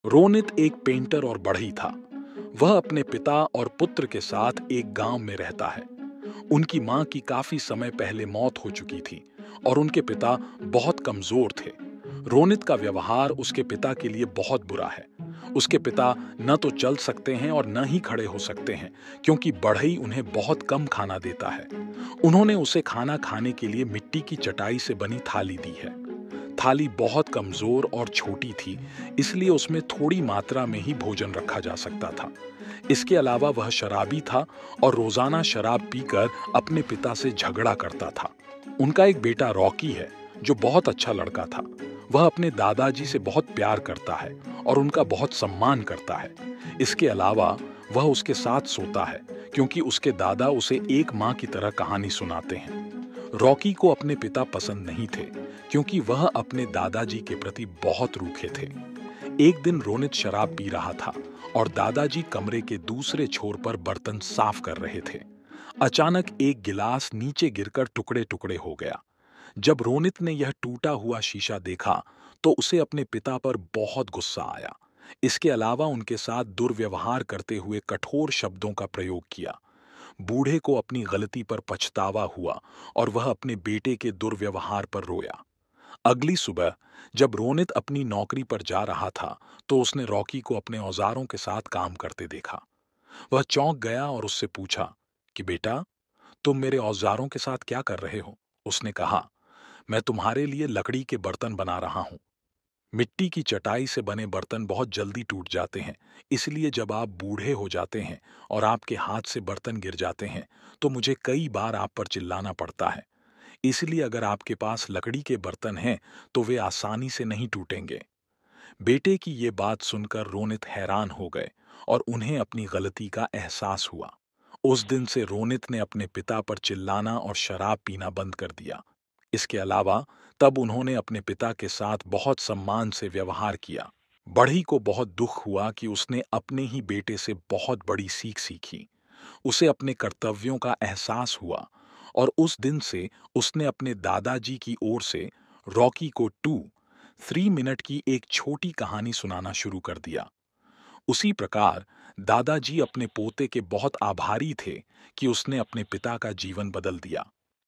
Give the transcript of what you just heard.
रोनित एक पेंटर और बढ़ई था। वह अपने पिता और पुत्र के साथ एक गांव में रहता है। उनकी मां की काफी समय पहले मौत हो चुकी थी और उनके पिता बहुत कमजोर थे। रोनित का व्यवहार उसके पिता के लिए बहुत बुरा है। उसके पिता न तो चल सकते हैं और न ही खड़े हो सकते हैं, क्योंकि बढ़ई उन्हें बहुत कम खाना देता है। उन्होंने उसे खाना खाने के लिए मिट्टी की चटाई से बनी थाली दी है। थाली बहुत कमजोर और छोटी थी, इसलिए उसमें थोड़ी मात्रा में ही भोजन रखा जा सकता था। इसके अलावा वह शराबी था और रोजाना शराब पीकर अपने पिता से झगड़ा करता था। उनका एक बेटा रॉकी है, जो बहुत अच्छा लड़का था। वह अपने दादाजी से बहुत प्यार करता है और उनका बहुत सम्मान करता है। इसके अलावा वह उसके साथ सोता है, क्योंकि उसके दादा उसे एक माँ की तरह कहानी सुनाते हैं। रॉकी को अपने पिता पसंद नहीं थे, क्योंकि वह अपने दादाजी के प्रति बहुत रूखे थे। एक दिन रोनित शराब पी रहा था और दादाजी कमरे के दूसरे छोर पर बर्तन साफ कर रहे थे। अचानक एक गिलास नीचे गिरकर टुकड़े टुकड़े हो गया। जब रोनित ने यह टूटा हुआ शीशा देखा, तो उसे अपने पिता पर बहुत गुस्सा आया। इसके अलावा उनके साथ दुर्व्यवहार करते हुए कठोर शब्दों का प्रयोग किया। बूढ़े को अपनी गलती पर पछतावा हुआ और वह अपने बेटे के दुर्व्यवहार पर रोया। अगली सुबह जब रोनित अपनी नौकरी पर जा रहा था, तो उसने रॉकी को अपने औजारों के साथ काम करते देखा। वह चौंक गया और उससे पूछा कि बेटा, तुम मेरे औजारों के साथ क्या कर रहे हो? उसने कहा, मैं तुम्हारे लिए लकड़ी के बर्तन बना रहा हूं। मिट्टी की चटाई से बने बर्तन बहुत जल्दी टूट जाते हैं, इसलिए जब आप बूढ़े हो जाते हैं और आपके हाथ से बर्तन गिर जाते हैं, तो मुझे कई बार आप पर चिल्लाना पड़ता है। इसलिए अगर आपके पास लकड़ी के बर्तन हैं, तो वे आसानी से नहीं टूटेंगे। बेटे की ये बात सुनकर रोनित हैरान हो गए और उन्हें अपनी गलती का एहसास हुआ। उस दिन से रोनित ने अपने पिता पर चिल्लाना और शराब पीना बंद कर दिया। इसके अलावा तब उन्होंने अपने पिता के साथ बहुत सम्मान से व्यवहार किया। बढ़ई को बहुत दुख हुआ कि उसने अपने ही बेटे से बहुत बड़ी सीख सीखी। उसे अपने कर्तव्यों का एहसास हुआ और उस दिन से उसने अपने दादाजी की ओर से रॉकी को 3 मिनट की एक छोटी कहानी सुनाना शुरू कर दिया। उसी प्रकार दादाजी अपने पोते के बहुत आभारी थे कि उसने अपने पिता का जीवन बदल दिया।